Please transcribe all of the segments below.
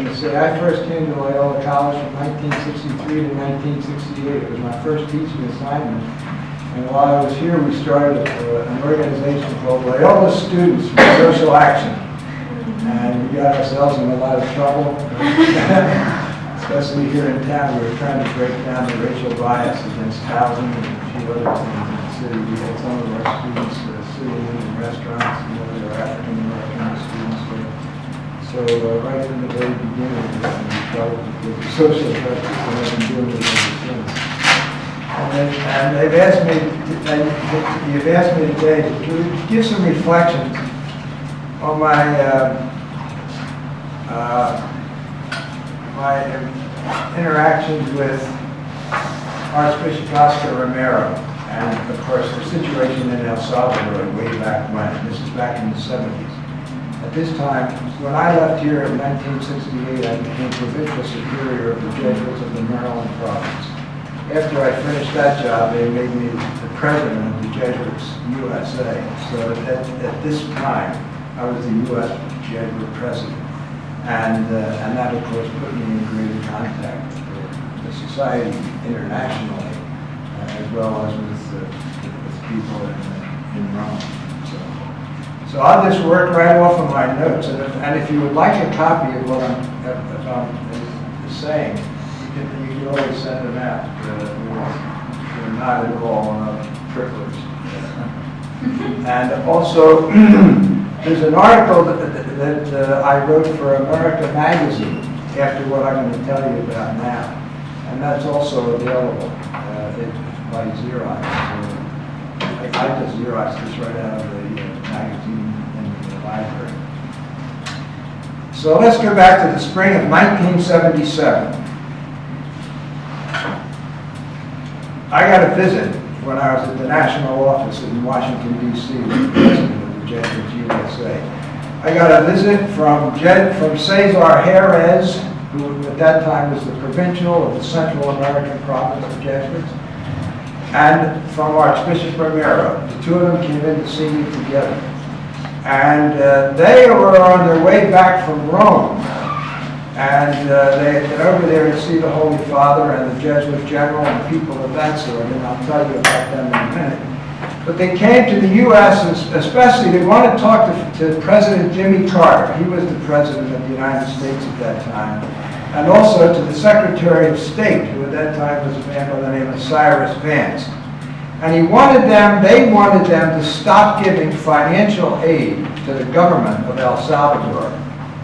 going to say I first came to Loyola College from 1963 to 1968. It was my first teaching assignment. And while I was here, we started an organization called Loyola Students for Social Action. And we got ourselves in a lot of trouble, especially here in town. We were trying to break down the racial bias against housing and a few other things in the city. We had some of our students sitting in restaurants, they were African American students. So right from the very beginning, we got in trouble with social justice, and I've been doing this ever since. And they've asked me, you've asked me today to give some reflections on my my interactions with Archbishop Romero, and of course the situation in El Salvador way back when. This is back in the 70s. At this time, when I left here in 1968, I became provincial superior of the Jesuits of the Maryland province. After I finished that job, they made me the president of the Jesuits USA. So at this time, I was the U.S. Jesuit president. And that, of course, put me in greater contact with the society internationally, as well as with people in Rome. So I'll just work right off of my notes. And if you would like a copy of what I'm saying, you can always send them out. We're not at all privileged. And also, there's an article that I wrote for America Magazine after what I'm going to tell you about now. And that's also available by Xerox. So I just Xeroxed this right out of the magazine in the library. So let's go back to the spring of 1977. I got a visit when I was at the national office in Washington, D.C., with the president of the Jesuits USA. I got a visit from Cesar Jerez, who at that time was the provincial of the Central American province of Jesuits, and from Archbishop Romero. The two of them came in to see me together. And they were on their way back from Rome. And they had been over there to see the Holy Father and the Jesuit general and people of that sort, and I'll tell you about them in a minute. But they came to the U.S., and especially they wanted to talk to President Jimmy Carter. He was the President of the United States at that time. And also to the Secretary of State, who at that time was a man by the name of Cyrus Vance. And they wanted them to stop giving financial aid to the government of El Salvador,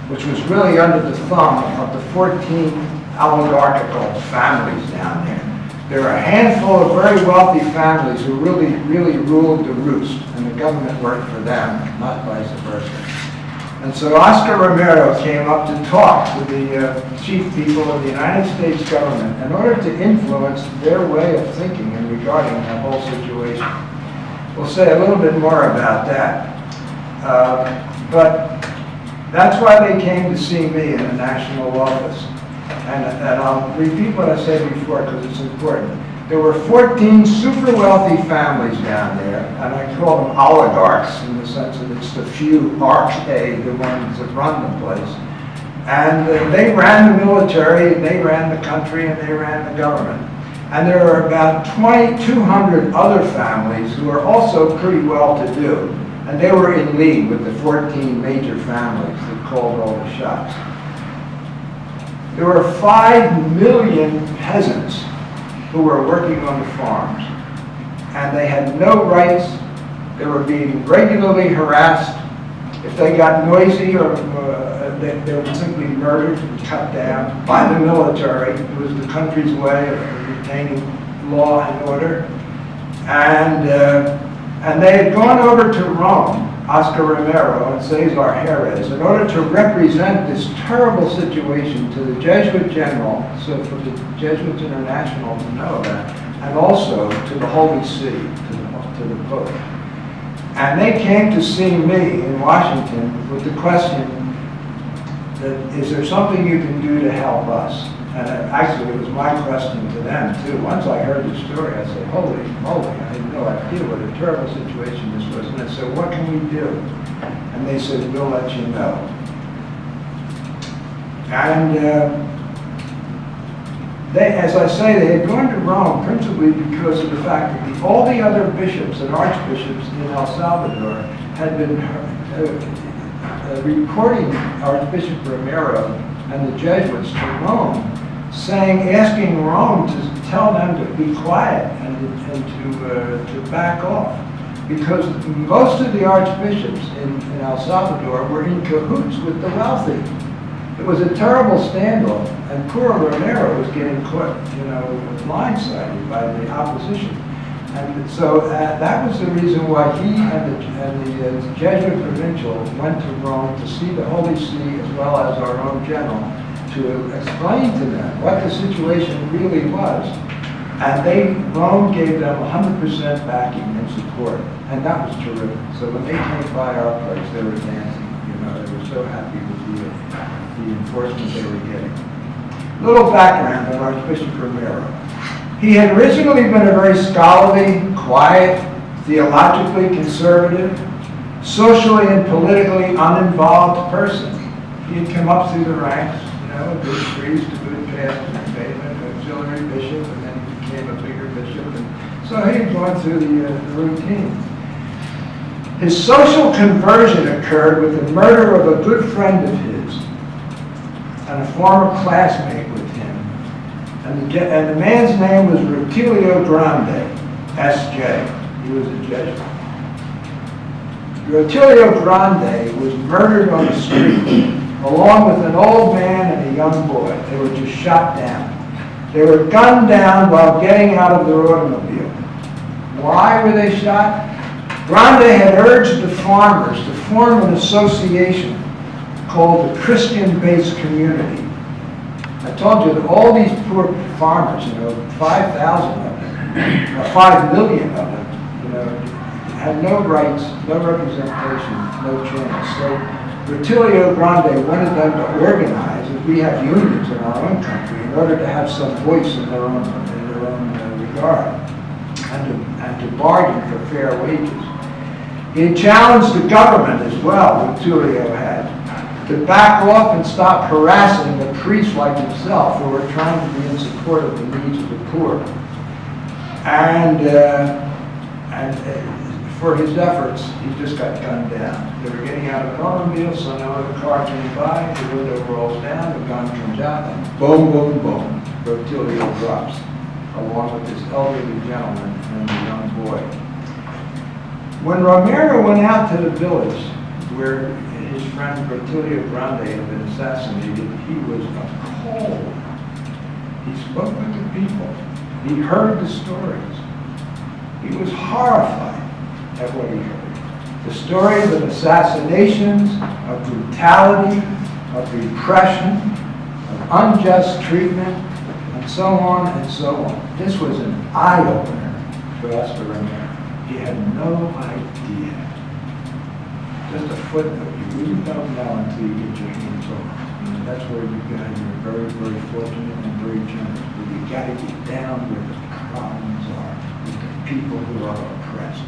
which was really under the thumb of the 14 oligarchical families down there. There were a handful of very wealthy families who really ruled the roost, and the government worked for them, not vice versa. And so Oscar Romero came up to talk to the chief people of the United States government in order to influence their way of thinking and regarding that whole situation. We'll say a little bit more about that. But that's why they came to see me in the national office. And I'll repeat what I said before because it's important. There were 14 super wealthy families down there, and I call them oligarchs in the sense that it's the few arch-A, the ones that run the place. And they ran the military, and they ran the country, and they ran the government. And there are about 2,200 other families who are also pretty well-to-do. And they were in league with the 14 major families that called all the shots. There were 5 million peasants who were working on the farms. And they had no rights. They were being regularly harassed. If they got noisy, or they were simply murdered and cut down by the military. It was the country's way of retaining law and order. And they had gone over to Rome, Oscar Romero and Cesar Jerez, in order to represent this terrible situation to the Jesuit general, so for the Jesuits International to know that, and also to the Holy See, to the Pope. And they came to see me in Washington with the question that, is there something you can do to help us? And actually, it was my question to them, too. Once I heard the story, I said, holy moly, I had no idea what a terrible situation this was. And I said, what can we do? And they said, we'll let you know. And as I say, they had gone to Rome principally because of the fact that all the other bishops and archbishops in El Salvador had been reporting Archbishop Romero and the Jesuits to Rome, asking Rome to tell them to be quiet and to back off, because most of the archbishops in El Salvador were in cahoots with the wealthy. It was a terrible scandal, and poor Romero was getting caught, blindsided by the opposition. And so that was the reason why he and the Jesuit provincial went to Rome to see the Holy See as well as our own general, to explain to them what the situation really was. And Rome gave them 100% backing and support, and that was terrific. So when they came by our place, they were dancing. They were so happy with the enforcement they were getting. Little background on Archbishop Romero. He had originally been a very scholarly, quiet, theologically conservative, socially and politically uninvolved person. He had come up through the ranks, a good priest, a good pastor, an auxiliary bishop, and then he became a bigger bishop. And so he had gone through the routine. His social conversion occurred with the murder of a good friend of his and a former classmate with him. And the man's name was Rutilio Grande, S.J. He was a Jesuit. Rutilio Grande was murdered on the street, along with an old man and a young boy. They were just shot down. They were gunned down while getting out of their automobile. Why were they shot? Grande had urged the farmers to form an association called the Christian-Based Community. I told you that all these poor farmers, 5,000 of them, or 5 million of them, had no rights, no representation, no chance. So Rutilio Grande wanted them to organize, as we have unions in our own country, in order to have some voice in their own regard, and to bargain for fair wages. He challenged the government as well, Rutilio had, to back off and stop harassing the priests like himself who were trying to be in support of the needs of the poor. And for his efforts, he just got gunned down. They were getting out of an automobile, so now the car came by, the window rolls down, the gun comes out, and boom, boom, boom, Rutilio drops, along with this elderly gentleman and the young boy. When Romero went out to the village where his friend Rutilio Grande had been assassinated, he was appalled. He spoke with the people. He heard the stories. He was horrified at what he heard. The stories of assassinations, of brutality, of repression, of unjust treatment, and so on and so on. This was an eye-opener to us, to Romero. He had no idea. Just a footnote. You really don't know until you get your hands on it. That's where you're very, very fortunate and very generous. But you got to get down where the problems are, with the people who are oppressed.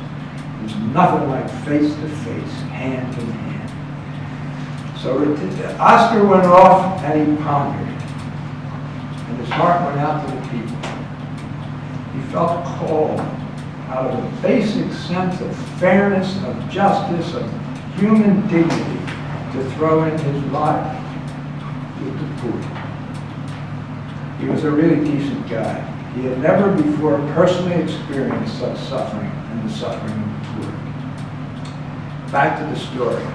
There's nothing like face-to-face, hand-in-hand. So Oscar went off and he pondered. And his heart went out to the people. He felt called out of a basic sense of fairness, of justice, of human dignity, to throw in his life with the poor. He was a really decent guy. He had never before personally experienced such suffering and the suffering of the poor. Back to the story.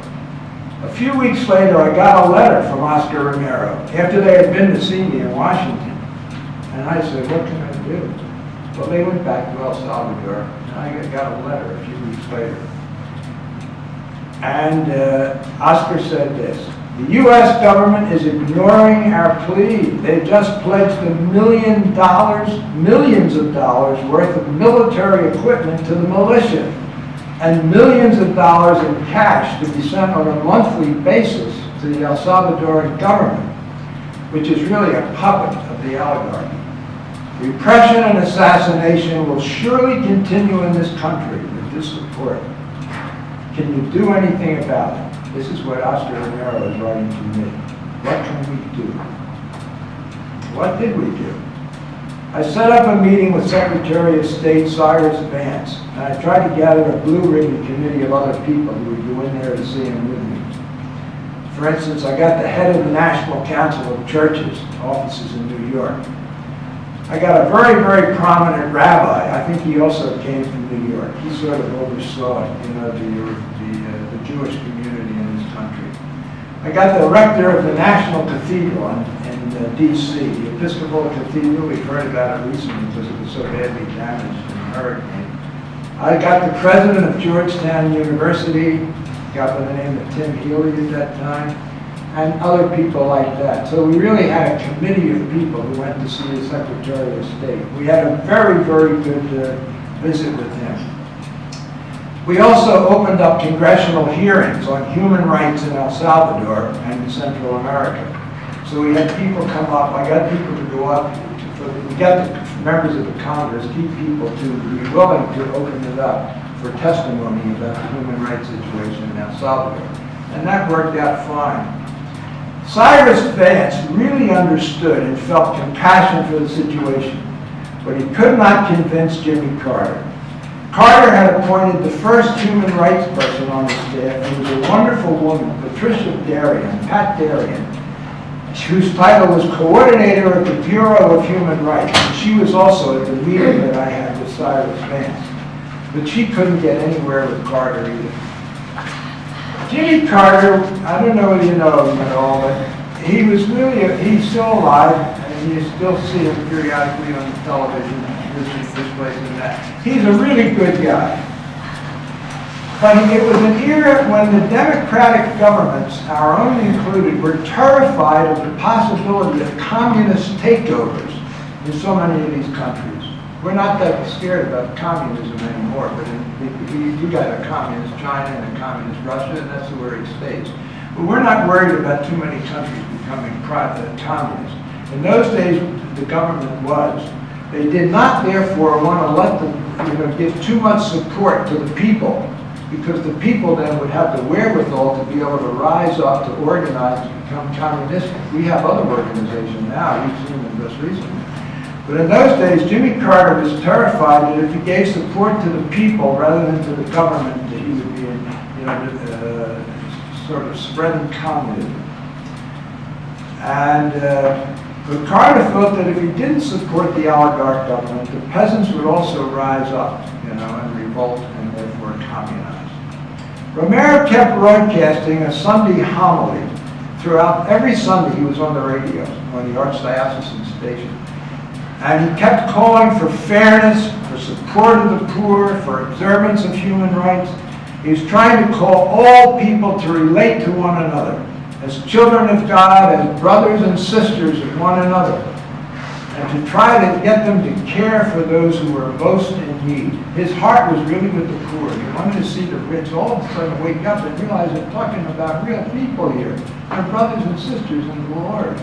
A few weeks later, I got a letter from Oscar Romero after they had been to see me in Washington. And I said, what can I do? Well, they went back to El Salvador, and I got a letter a few weeks later. And Oscar said this: the U.S. government is ignoring our plea. They just pledged millions of dollars worth of military equipment to the militia, and millions of dollars in cash to be sent on a monthly basis to the El Salvadoran government, which is really a puppet of the oligarchy. Repression and assassination will surely continue in this country with this support. Can you do anything about it? This is what Oscar Romero is writing to me. What can we do? What did we do? I set up a meeting with Secretary of State Cyrus Vance, and I tried to gather a blue-ribbon committee of other people who would go in there to see him with me. For instance, I got the head of the National Council of Churches, offices in New York. I got a very, very prominent rabbi. I think he also came from New York. He sort of oversaw, the Jewish community in this country. I got the rector of the National Cathedral in D.C., the Episcopal Cathedral. We've heard about it recently because it was so badly damaged in a hurricane. I got the president of Georgetown University, a guy by the name of Tim Healy at that time, and other people like that. So we really had a committee of people who went to see the Secretary of State. We had a very, very good visit with him. We also opened up congressional hearings on human rights in El Salvador and in Central America. So we had people come up. I got people to go up. We got the members of the Congress, key people, to be willing to open it up for testimony about the human rights situation in El Salvador. And that worked out fine. Cyrus Vance really understood and felt compassion for the situation, but he could not convince Jimmy Carter. Carter had appointed the first human rights person on the staff, who was a wonderful woman, Pat Darien, whose title was Coordinator of the Bureau of Human Rights. And she was also at the meeting that I had with Cyrus Vance. But she couldn't get anywhere with Carter either. Jimmy Carter, I don't know whether you know him at all, but he's still alive, and you still see him periodically on television, this place and that. He's a really good guy. But it was an era when the democratic governments, our own included, were terrified of the possibility of communist takeovers in so many of these countries. We're not that scared about communism anymore, but you got a communist China and a communist Russia, and that's where it stays. But we're not worried about too many countries becoming communist. In those days, the government was. They did not, therefore, want to let them, give too much support to the people, because the people then would have the wherewithal to be able to rise up, to organize, to become communistic. We have other organizations now. We've seen them just recently. But in those days, Jimmy Carter was terrified that if he gave support to the people rather than to the government, that he would be, sort of spreading communism. And but Carter thought that if he didn't support the oligarch government, the peasants would also rise up, and revolt and therefore communize. Romero kept broadcasting a Sunday homily throughout. Every Sunday he was on the radio, on the Archdiocesan station. And he kept calling for fairness, for support of the poor, for observance of human rights. He was trying to call all people to relate to one another as children of God, as brothers and sisters of one another, and to try to get them to care for those who were most in need. His heart was really with the poor. He wanted to see the rich all of a sudden wake up and realize they're talking about real people here. They're brothers and sisters in the Lord.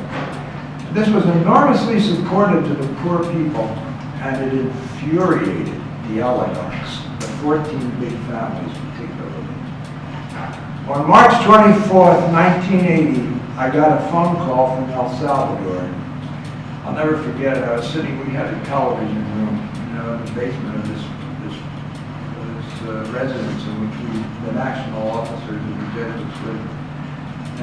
This was enormously supportive to the poor people, and it infuriated the oligarchs, the 14 big families particularly. On March 24th, 1980, I got a phone call from El Salvador. I'll never forget it. I was sitting, we had a television room, in the basement of this residence in which the national officers of the Jesuits lived.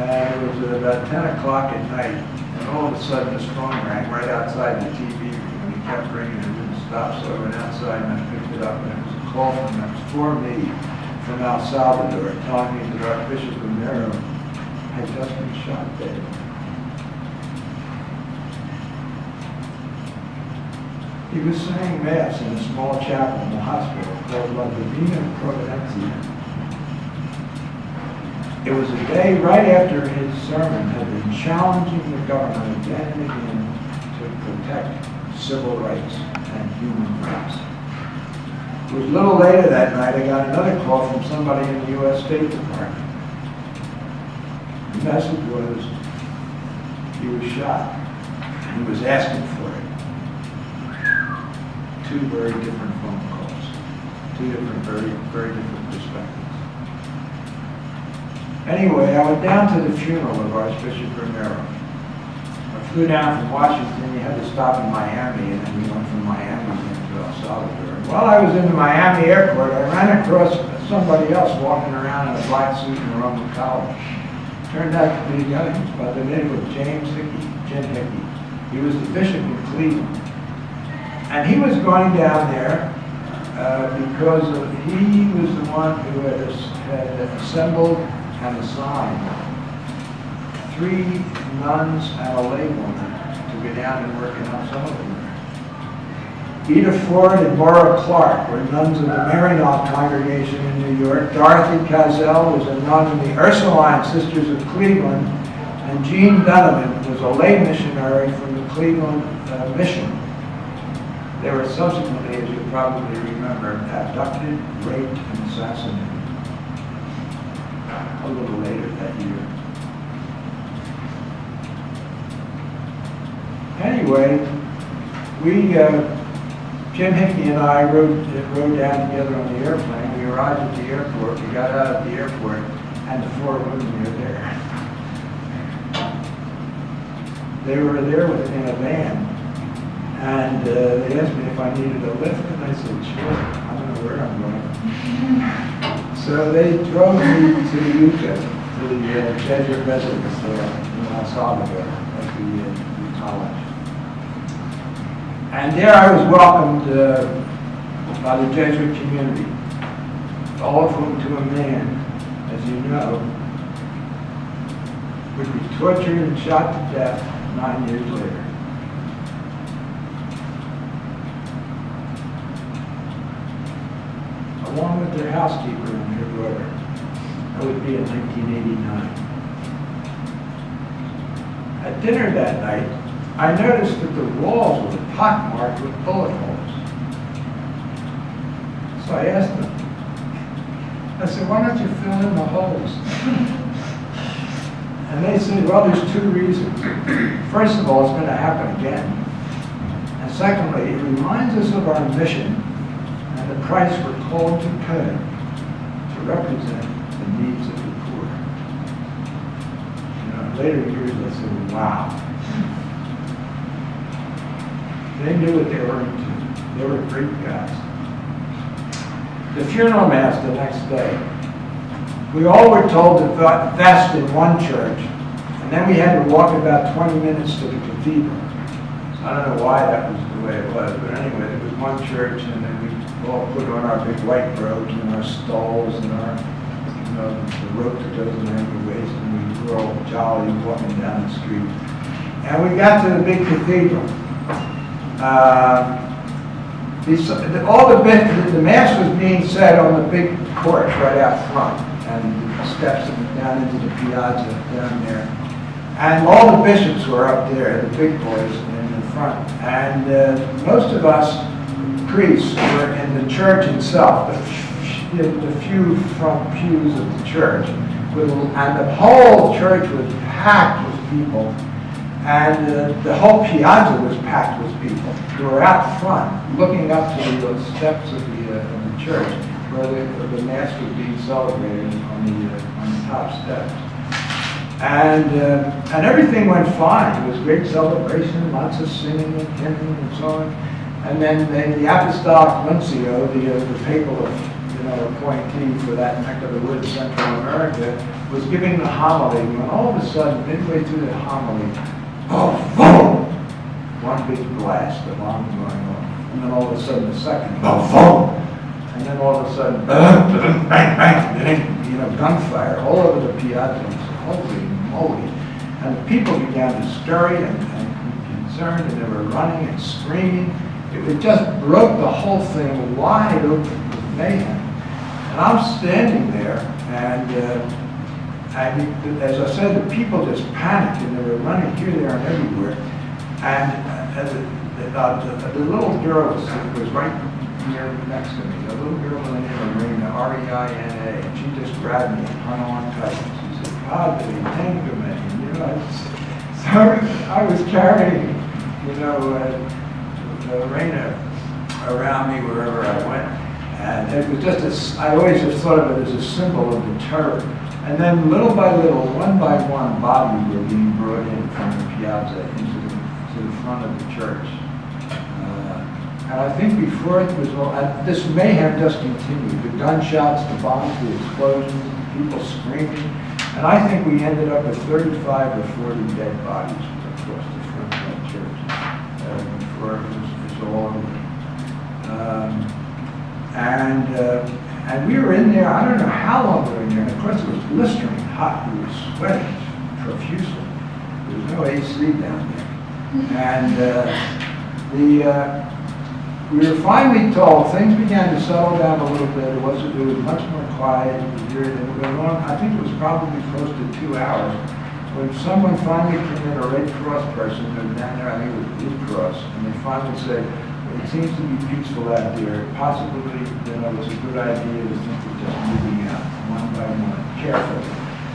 And it was about 10 o'clock at night, and all of a sudden this phone rang right outside the TV room, and it kept ringing and it didn't stop, so I went outside and I picked it up, and it was a call for me from El Salvador, telling me that Archbishop Romero had just been shot dead. He was saying Mass in a small chapel in the hospital called La Divina Providencia. It was a day right after his sermon had been challenging the government again and again to protect civil rights and human rights. It was a little later that night I got another call from somebody in the U.S. State Department. The message was he was shot and he was asking for it. Two very different phone calls, two different, very, very different perspectives. Anyway, I went down to the funeral of Archbishop Romero. I flew down from Washington. You had to stop in Miami, and then we went from Miami into El Salvador. And while I was in the Miami airport, I ran across somebody else walking around in a black suit and a Roman collar. Turned out to be a guy by the name of Jim Hickey. He was the bishop in Cleveland. And he was going down there because he was the one who had assembled and assigned 3 nuns and a laywoman to go down and work in El Salvador. Ida Ford and Maura Clark were nuns of the Maryknoll congregation in New York. Dorothy Cazell was a nun in the Ursuline Sisters of Cleveland. And Jean Donovan was a lay missionary from the Cleveland Mission. They were subsequently, as you probably remember, abducted, raped, and assassinated a little later that year. Anyway, Jim Hickey and I rode down together on the airplane. We arrived at the airport. We got out at the airport, and the 4 women were there. They were there in a van, and they asked me if I needed a lift, and I said, sure, I don't know where I'm going. So they drove me to Yucca, to the Jesuit residence there in El Salvador at the college. And there I was welcomed by the Jesuit community, all of whom to a man, as you know, would be tortured and shot to death 9 years later. Along with their housekeeper and her daughter. That would be in 1989. At dinner that night, I noticed that the walls were pockmarked with bullet holes. So I asked them, I said, why don't you fill in the holes? And they said, well, there's 2 reasons. First of all, it's going to happen again. And secondly, it reminds us of our mission and the price we're called to pay to represent the needs of the poor. You know, in later years, I said, wow. They knew what they were into. They were great guys. The funeral mass the next day, we all were told to vest in one church, and then we had to walk about 20 minutes to the cathedral. So I don't know why that was the way it was, but anyway, there was one church, and then we all put on our big white robes and our stoles and our, you know, the rope that goes around the waist, and we were all jolly walking down the street. And we got to the big cathedral. The mass was being said on the big porch right out front, and the steps down into the piazza down there. And all the bishops were up there, the big boys in the front. And most of us priests were in the church itself, the few front pews of the church. And the whole church was packed with people. And the whole piazza was packed with people who were out front, looking up to the steps of the church, where the mass was being celebrated on the top steps. And everything went fine. It was a great celebration, lots of singing and hymning and so on. And then the apostolic nuncio, the papal appointee for that neck of the woods, Central America, was giving the homily, when all of a sudden, midway through the homily, boom! One big blast, the bomb going off. And then all of a sudden, the second, boom! And then all of a sudden, bang, bang, gunfire all over the piazza. Holy moly. And the people began to scurry and be concerned, and they were running and screaming. It just broke the whole thing wide open with mayhem. And I'm standing there, and as I said, the people just panicked, and they were running here, there, and everywhere. And the little girl was right here next to me, a little girl by the name of Reina, R-E-I-N-A, and she just grabbed me and hung on tight. She said, "Padre, thank you, man." So I was carrying, Reina around me wherever I went. And it was I always just thought of it as a symbol of the terror And then little by little, one by one, bodies were being brought in from the piazza into the front of the church. And I think before it was all, this mayhem just continued. The gunshots, the bombs, the explosions, people screaming. And I think we ended up with 35 or 40 dead bodies across the front of that church before it was all over. And we were in there, I don't know how long we were in there, and of course it was blistering hot, we were sweating profusely. There was no AC down there. And we were finally told, things began to settle down a little bit, it was much more quiet, it was going on, I think it was probably close to 2 hours, when someone finally came in, a Red Cross person, who was down there, I think it was Blue Cross, and they finally said, it seems to be peaceful out there. Possibly, it's a good idea to think of just moving out one by one, carefully.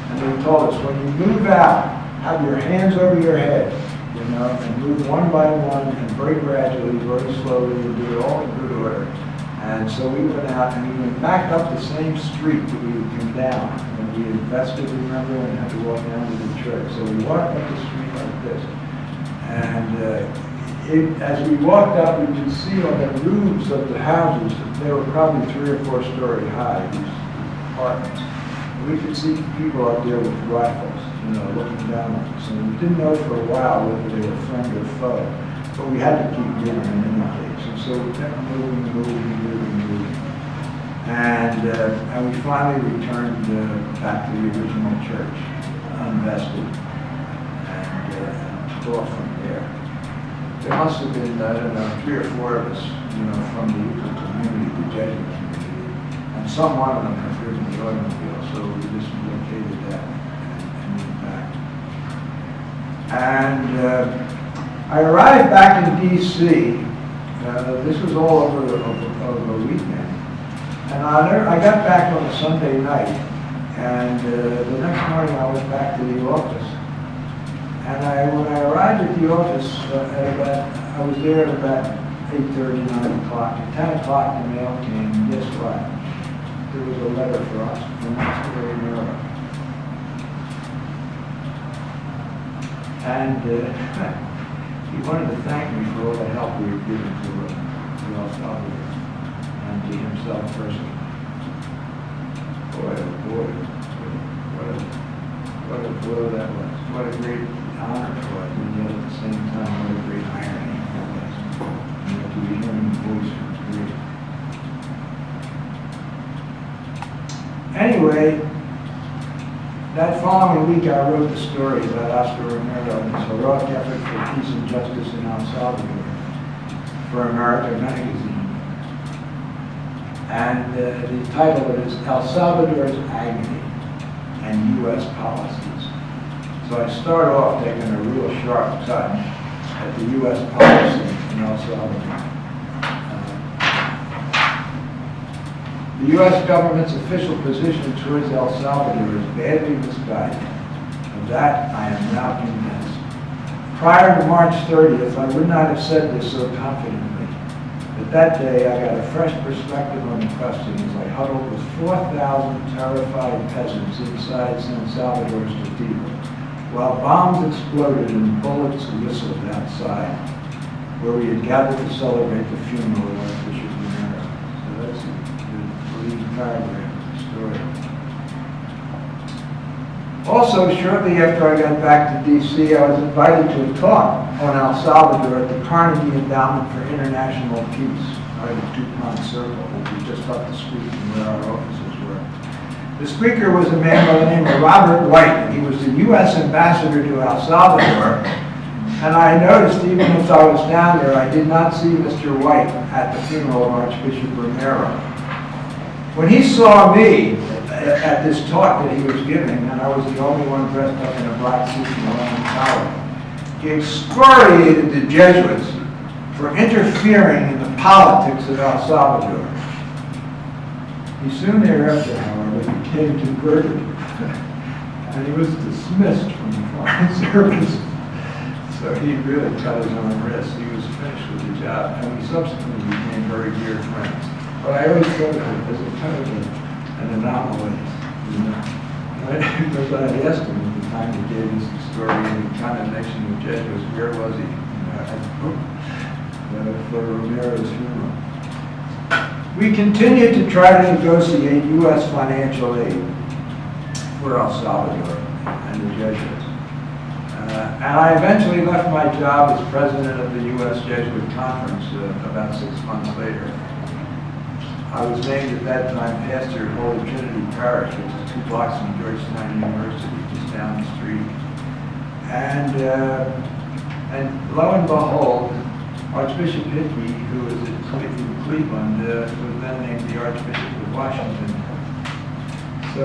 And they told us, when you move out, have your hands over your head, and move one by one, and very gradually, very slowly, and do it all in good order. And so we went out, and we went back up the same street that we had come down. And we invested, remember, and had to walk down to the church. So we walked up the street like this. And as we walked up, we could see on the roofs of the houses, they were probably 3 or 4 story high, these apartments. And we could see people up there with rifles, looking down at us. And we didn't know for a while whether they were friend or foe, but we had to keep moving in any case. And so we kept moving. And we finally returned back to the original church, unvested, and took off from there. There must have been, I don't know, 3 or 4 of us, from the Utah community, the Jesuit community, and some one of them had driven the automobile, so we just located that and went back. And I arrived back in D.C. This was all over a weekend, and I got back on a Sunday night, and the next morning I went back to the office. And when I arrived at the office, I was there at about 8:30, 9 o'clock. At 10 o'clock, the mail came, and guess what? There was a letter for us from Archbishop Romero. And he wanted to thank me for all the help we were giving to El Salvador and to himself personally. Boy, oh boy, what a blow that was. What a great honor it was, and yet at the same time, what a great irony it was. To be hearing the voice was great. Anyway, that following week I wrote the story about Archbishop Romero and his heroic effort for peace and justice in El Salvador for America Magazine. And the title is El Salvador's Agony and U.S. Policies. So I start off taking a real sharp cut at the U.S. policy in El Salvador. The U.S. government's official position towards El Salvador is badly misguided. Of that, I am now convinced. Prior to March 30th, I would not have said this so confidently. But that day, I got a fresh perspective on the question as I huddled with 4,000 terrified peasants inside San Salvador's cathedral, while bombs exploded and bullets whistled outside, where we had gathered to celebrate the funeral of Archbishop Romero. So that's the lead paragraph of the story. Also, shortly after I got back to D.C., I was invited to a talk on El Salvador at the Carnegie Endowment for International Peace, right at DuPont Circle, which was just up the street from where our offices were. The speaker was a man by the name of Robert White. He was the U.S. ambassador to El Salvador, and I noticed even as I was down there, I did not see Mr. White at the funeral of Archbishop Romero. When he saw me at this talk that he was giving, and I was the only one dressed up in a black suit and a Roman collar, he excoriated the Jesuits for interfering in the politics of El Salvador. He soon thereafter, however, became converted, and he was dismissed from the foreign service. So he really cut his own wrist. He was finished with the job, and we subsequently became very dear friends. But I always thought of it as a kind of an anomaly, Because I asked him at the time he gave us the story in the condemnation of the Jesuits, where was he? For Romero's funeral. We continued to try to negotiate U.S. financial aid for El Salvador and the Jesuits. And I eventually left my job as president of the U.S. Jesuit Conference about 6 months later. I was named at that time pastor of Holy Trinity Parish, which is 2 blocks from Georgetown University, just down the street. And lo and behold, Archbishop Hickey, who was in Cleveland, was then named the Archbishop of Washington. So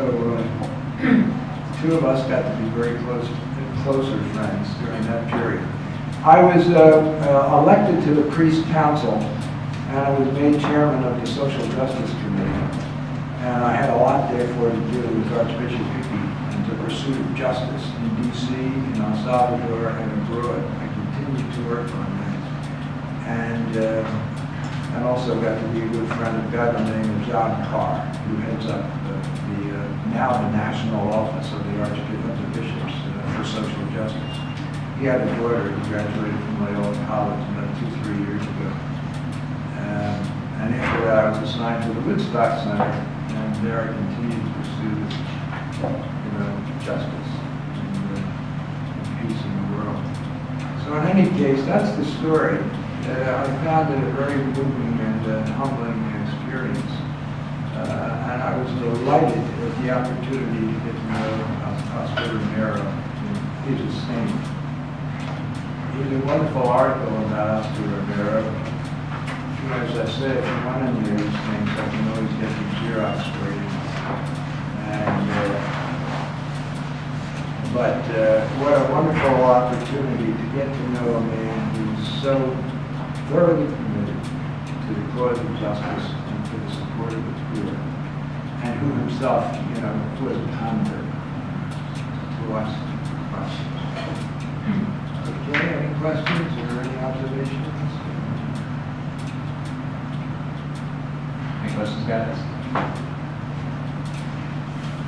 two of us got to be very closer friends during that period. I was elected to the Priest Council, and I was made chairman of the Social Justice Committee. And I had a lot, therefore, to do with Archbishop Hickey and the pursuit of justice in D.C., in El Salvador, and abroad. I continued to work on that. And also got to be a good friend of God by the name of John Carr, who heads up now the national office of the Archbishop of the Bishops for Social Justice. He had a daughter who graduated from Loyola College about 2-3 years ago. And after that, I was assigned to the Woodstock Center, and there I continued to pursue justice and peace in the world. So in any case, that's the story. I found it a very moving and humbling experience. And I was delighted with the opportunity to get to know Archbishop Romero. He's a saint. There's a wonderful article about Archbishop Romero. As I said, if you want to use things, I can always get the Xerox for you. But what a wonderful opportunity to get to know a man who's so thoroughly committed to the cause of justice and to the support of the poor, and who himself, was a convert to us. Okay, any questions or any observations? Any questions, guys?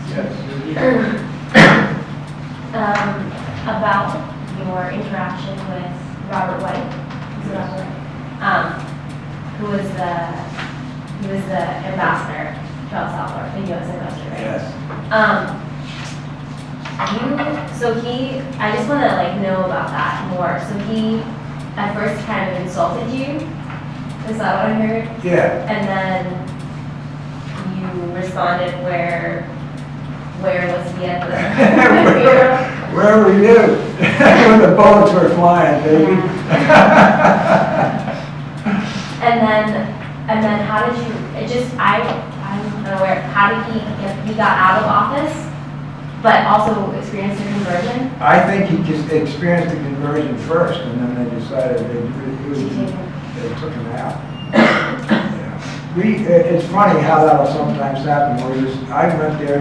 Yes. About your interaction with Robert White, is it Robert White? Who was the ambassador to El Salvador, the U.S. ambassador, right? Yes. I just want to know about that more. So he at first kind of insulted you. Is that what I heard? Yeah. And then you responded where was he at the Where were you? When the bullets were flying, baby. and then how did you? I'm unaware. How did he got out of office, but also experienced a conversion? I think he just experienced the conversion first, and then they decided they took him out. It's funny how that'll sometimes happen. I went there,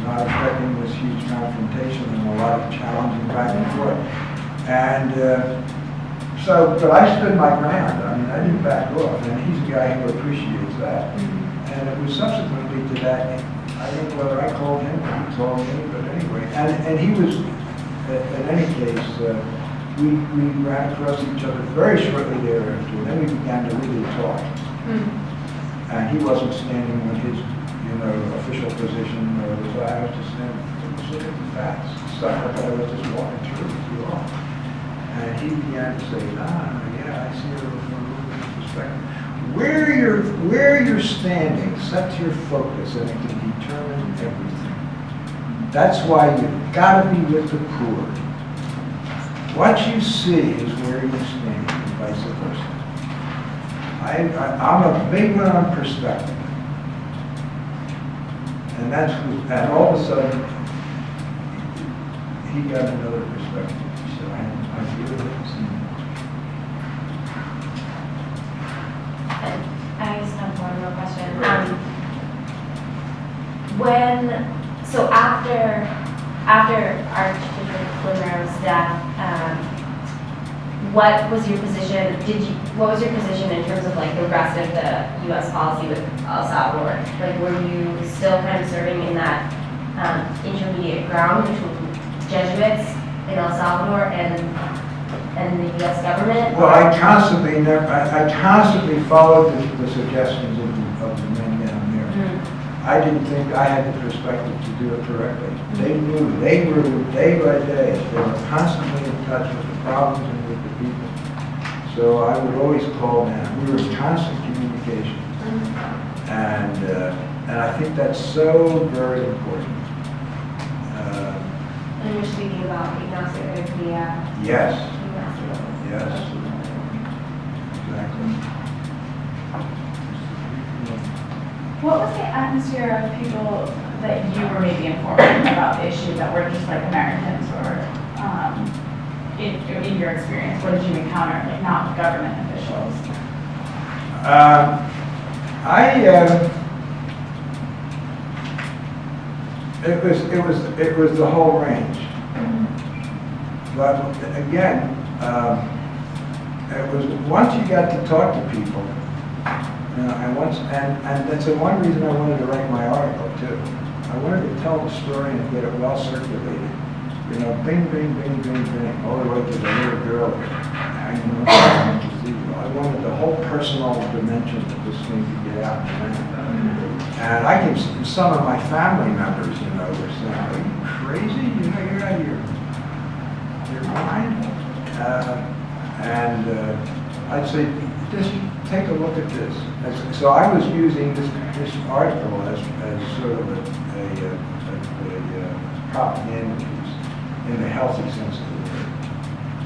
not expecting this huge confrontation and a lot of challenging back and forth. And but I stood my ground. I mean, I didn't back off, and he's a guy who appreciates that. Mm-hmm. And it was subsequently to that, I don't know whether I called him or he called me, but anyway. And he was, in any case, we ran across each other very shortly thereafter, and then we began to really talk. Mm-hmm. And he wasn't standing on his, official position, or I was just standing looking at the facts, stuff that I was just walking through with you all. And he began to say, yeah, I see it from a little bit perspective. Where you're standing sets your focus, and it can determine everything. That's why you've got to be with the poor. What you see is where you stand, and vice versa. I'm a big one on perspective. And all of a sudden, he got another perspective. So I really didn't see I just have one more question. After Archbishop Romero's death, what was your position? What was your position in terms of the rest of the U.S. policy with El Salvador? Were you still kind of serving in that intermediate ground between Jesuits in El Salvador and the U.S. government. Well, I constantly followed the suggestions of the men down there. I didn't think I had the perspective to do it correctly. They knew, they were day by day, they were constantly in touch with the problems and with the people. So I would always call them. We were in constant communication. And I think that's so very important. And you're speaking about Ignacio Garcia. Yes, Ignacio. yes, exactly. What was the atmosphere of people that you were maybe informing about issues that were just like Americans or in your experience? What did you encounter, like not government officials? It was the whole range. But again, it was once you got to talk to people, and that's the one reason I wanted to write my article too. I wanted to tell the story and get it well circulated. Bing, bing, bing, bing, bing, all the way to the little girl hanging on the cathedral. I wanted the whole personal dimension of this thing to get out. And I can, some of my family members, were saying, "Are you crazy? You're out of your mind." I'd say, just take a look at this. So I was using this article as sort of a propaganda piece in the healthy sense of the word,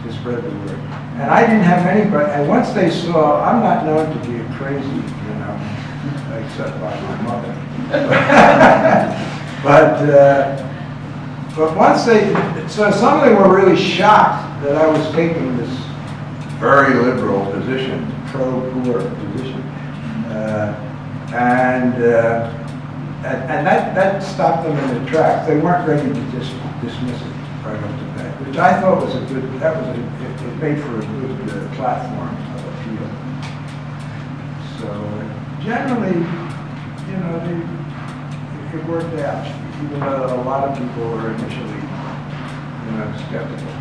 to spread the word. And I didn't have anybody, and once they saw, I'm not known to be a crazy, except by my mother. But once so some of them were really shocked that I was taking this very liberal position, pro-poor position, and that stopped them in the tracks. They weren't ready to just dismiss it right off the bat, which I thought was it made for a good platform of appeal. So generally, it worked out, even though a lot of people were initially, skeptical.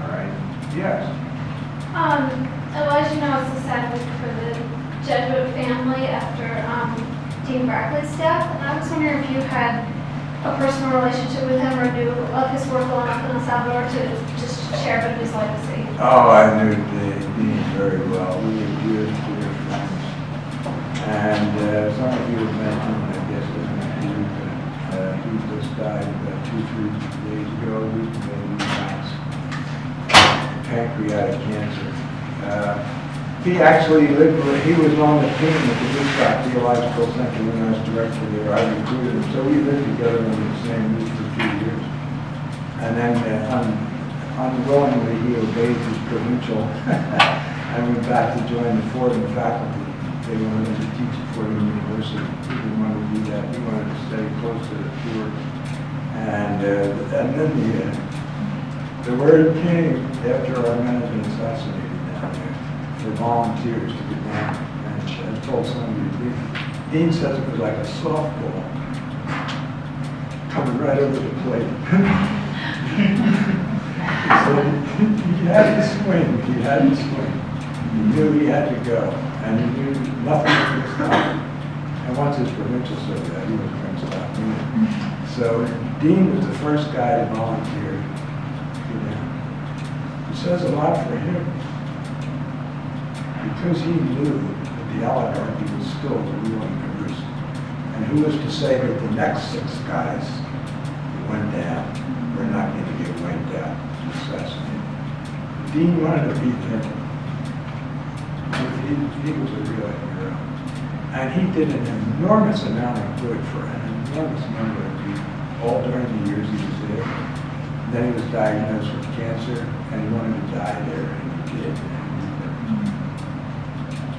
All right. Yes. Well, as you know, it's a sad week for the Jesuit family after Dean Barclay's death. And I was wondering if you had a personal relationship with him or knew of his work going up in El Salvador to just share a bit of his legacy. Oh, I knew Dean very well. We were dear friends. And some of you have mentioned, I guess, he just died about 2-3 days ago. He pancreatic cancer. He actually he was on the team at the Woodstock Theological Center when I was director there. I recruited him, so we lived together in the same room for 2 years. And then unwillingly he obeyed his provincial and went back to join the Fordham faculty. They wanted him to teach at Fordham University. He didn't want to do that. He wanted to stay close to the poor. And then the word came after our men had been assassinated down there for volunteers to get down. And I told somebody, Dean says it was like a softball coming right over the plate. So he had to swing. He had to swing. He knew he had to go. And he knew nothing could stop him. And once his provincial said that, he was going to stop me. So Dean was the first guy to volunteer. It says a lot for him. Because he knew that the oligarchy was still the ruling caboose. And who was to say that the next 6 guys who went down were not going to get wiped out, assassinated? Dean wanted to beat him. He was a real hero. And he did an enormous amount of good for an enormous number of people, all during the years he was there. Then he was diagnosed with cancer, and he wanted to die there, and he did.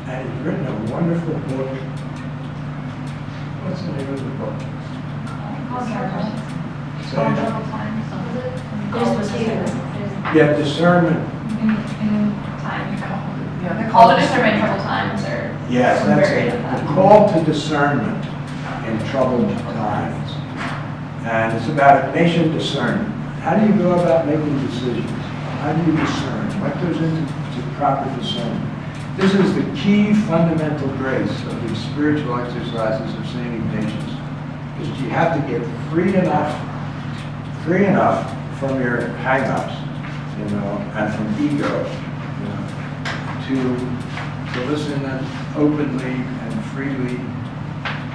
And he's written a wonderful book. What's the name of the book? There's Discernment. In time. Yeah, they called it discernment a couple times, or. Yes, I'm that's very it. into that. The call to discernment in troubled times. And it's about nation discernment. How do you go about making decisions? How do you discern? What goes into proper discernment? This is the key fundamental grace of the spiritual exercises of St. Ignatius. Is you have to get free enough from your hang-ups, and from ego, to listen openly and freely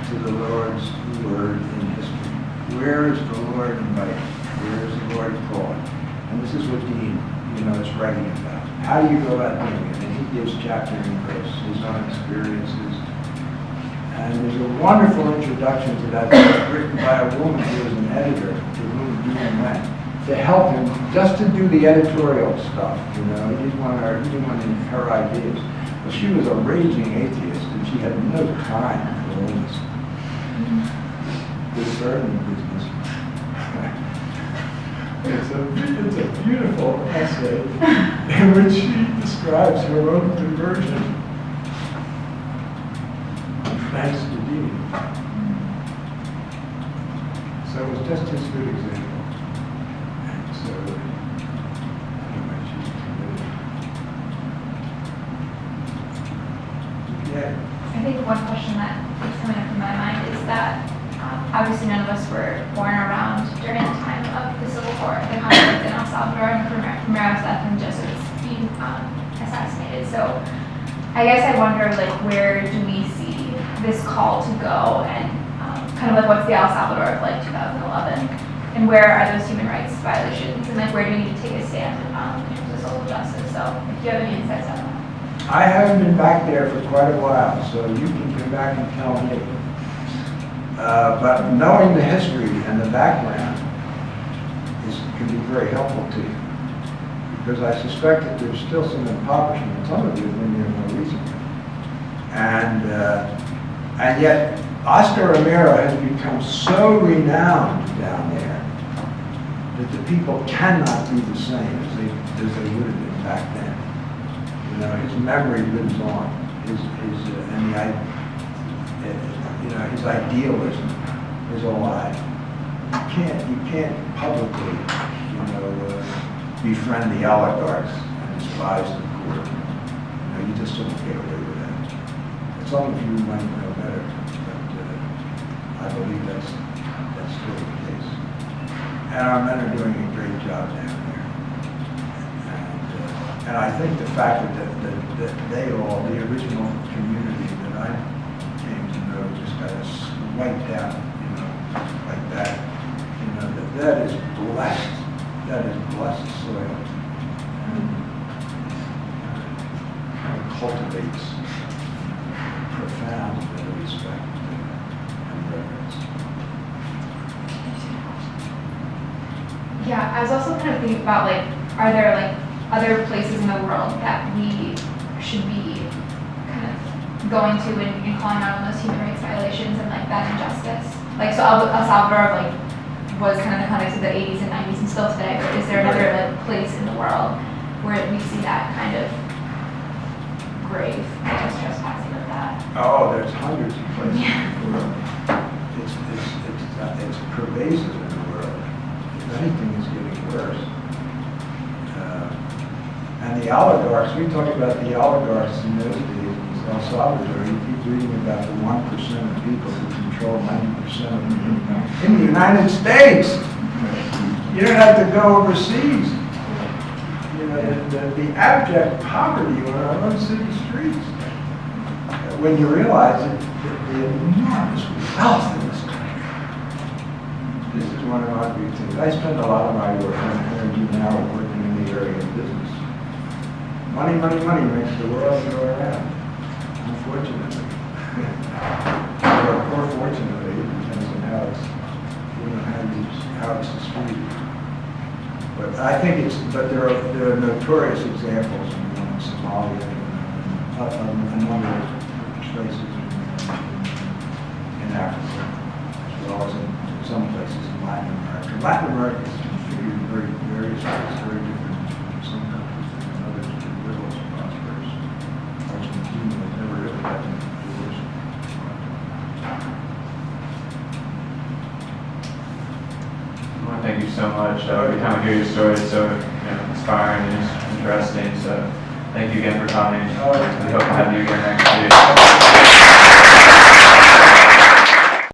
to the Lord's word in history. Where is the Lord inviting? Where is the Lord calling? And this is what Dean, is writing about. How do you go about doing it? And he gives chapter and verse, his own experiences. And there's a wonderful introduction to that book written by a woman who was an editor to whom Dean went to help him just to do the editorial stuff. He didn't want her ideas. Well, she was a raging atheist, and she had no time for all this discerning business. It's a beautiful essay in which she describes her own conversion. Thanks to Dean. So it was just his good example. And so, anyway, she's committed. Yeah. I think one question that is coming up in my mind is that obviously none of us were born around during the time of the Civil War, the conflict in El Salvador, and Romero's death and Jesuits being assassinated. So I guess I wonder, where do we see this call to go, and kind of what's the El Salvador of 2011, and where are those human rights violations, and where do we need to take a stand in terms of social justice? So if you have any insights on that. I haven't been back there for quite a while, so you can come back and tell me. But knowing the history and the background can be very helpful to you, because I suspect that there's still some impoverishment. Some of you have been there more recently, and yet Oscar Romero has become so renowned down there that the people cannot be the same as they would have been back then. His memory lives on. His idealism is alive. You can't publicly, befriend the oligarchs and despise the poor. You just don't get away with that. Some of you might know better, but I believe that's still the case. And our men are doing a great job down there. And I think the fact that they all, the original community that I came to know, just got us wiped out, like that. That is blessed. That is blessed soil. And cultivates profound respect and reverence. Yeah, I was also kind of thinking about are there other places in the world that we should be kind of going to and calling out on those human rights violations and that injustice? So El Salvador was kind of the context of the 80s and 90s and still today, but is there another place in the world where we see that kind of grave, trespassing of that? Oh, there's hundreds of places in the world. It's pervasive in the world. If anything, it's getting worse. And the oligarchs, we talk about the oligarchs in those days in El Salvador. You keep reading about the 1% of people who control 90% of the income in the United States. You don't have to go overseas. The abject poverty on our own city streets. When you realize the enormous wealth in this country. This is one of my big things. I spend a lot of my work on energy now working in the area of business. Money makes the world go around, unfortunately. Or fortunately, it depends on how it's distributed. But I think there are notorious examples in Somalia and a number of places in Africa, as well as in some places in Latin America. Latin America is configured in various ways, very different in some countries than in others. Argentina was never really that thank you so much. Every time I hear your story, it's so inspiring and interesting. So thank you again for coming. We hope to have you again next year.